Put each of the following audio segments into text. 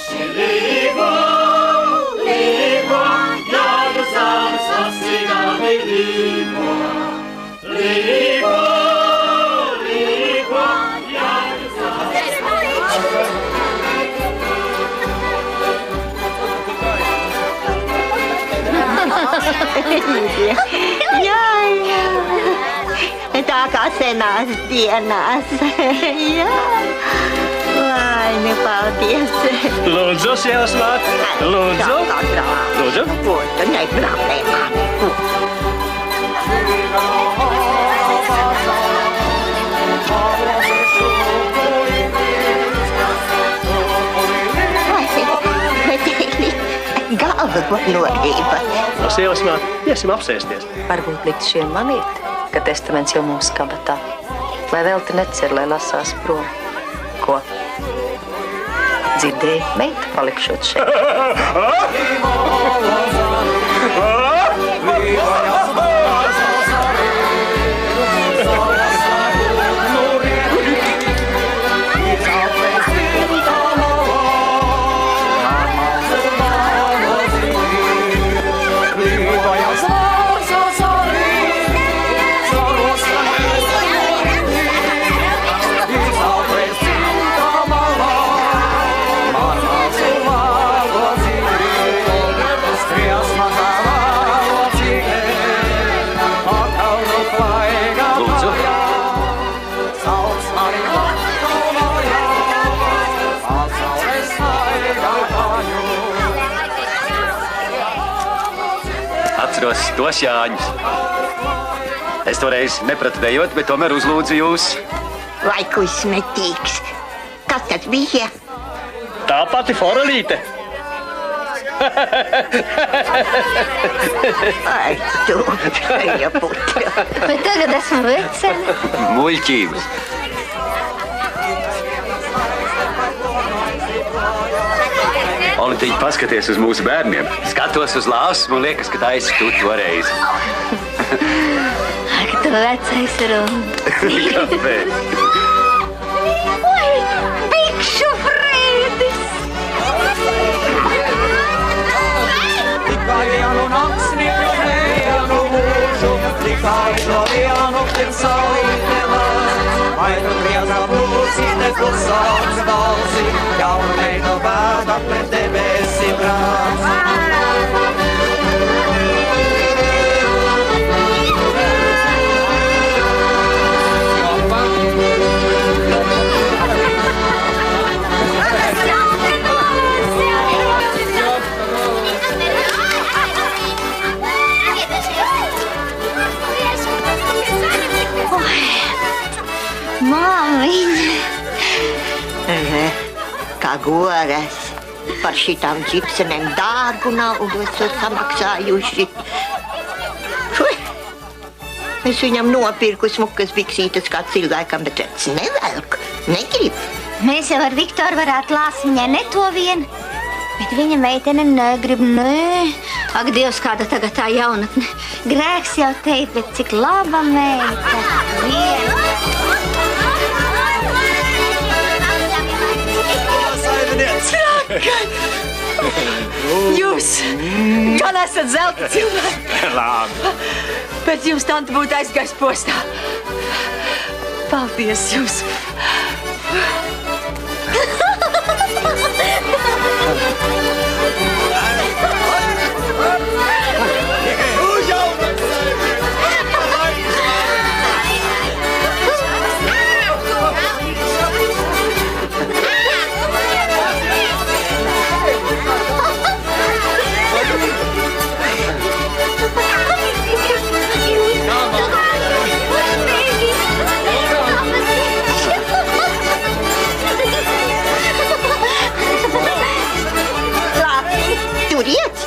Līgo, līgo, jāju zāles asīgāmi līgo. Līgo, līgo, jāju zāles. Jā. Tā kā senās dienās. Jā. Laimi, paldies. Lūdzu, sievas māte. Lūdzu. Lūdzu. Lūdzu, negrāmē mani. Galva norība. No sievas māte, iesim apsēsties. Varbūt likt šiem manīt, ka testaments jau mūsu kabatā. Lai vēl te necer, lai lasās prom. Ko? Dzirdēji, meita palikšot šeit. Atceros tos Jāņus. Es toreiz nepratu dejot, bet tomēr uzlūdzu jūs. Laikus metīgs. Kas tas bija? Tā pati forelīte. Ai, tu, ja putra. Bet tagad esmu vecena. Muļķības. Olitiņ, paskaties uz mūsu bērniem. Skatos uz Lāsmu un liekas, ka tā esi tu toreiz. Ak, tu vecais rundi. Kāpēc? Oi, bikšu Frēdis! Tikai vienu naksni vienu mūžu, tikai no vienu saulītēlās. Vai tu griezā mūsīte klusāks balsi, jaunu meitu bēda pret debesi brāns. Māmiņa! Kā goras par šitām ģipsenēm dārgu naudu esat samaksājuši. Es viņam nopirku smukas biksītes kā cilvēkam, bet es nevelku, negribu. Mēs jau ar Viktoru varētu Lāsmiņai ne to vien, bet viņa meitene negrib, nē. Ak, Dievs, kāda tagad tā jaunatne. Grēks jau teikt, bet cik laba meita. Jūs gan esat zelta cilvēki. Labi. Pēc jums tante būtu aizgājis postā. Paldies jums. Turiet!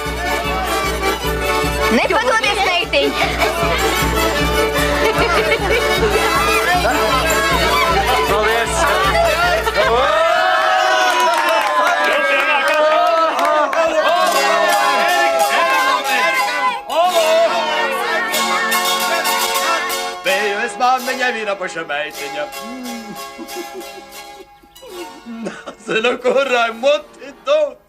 Nepadodies, meitiņ! Paldies! Biju es māmiņai vīna paša meitiņa. Nezinu, kurai moti tu!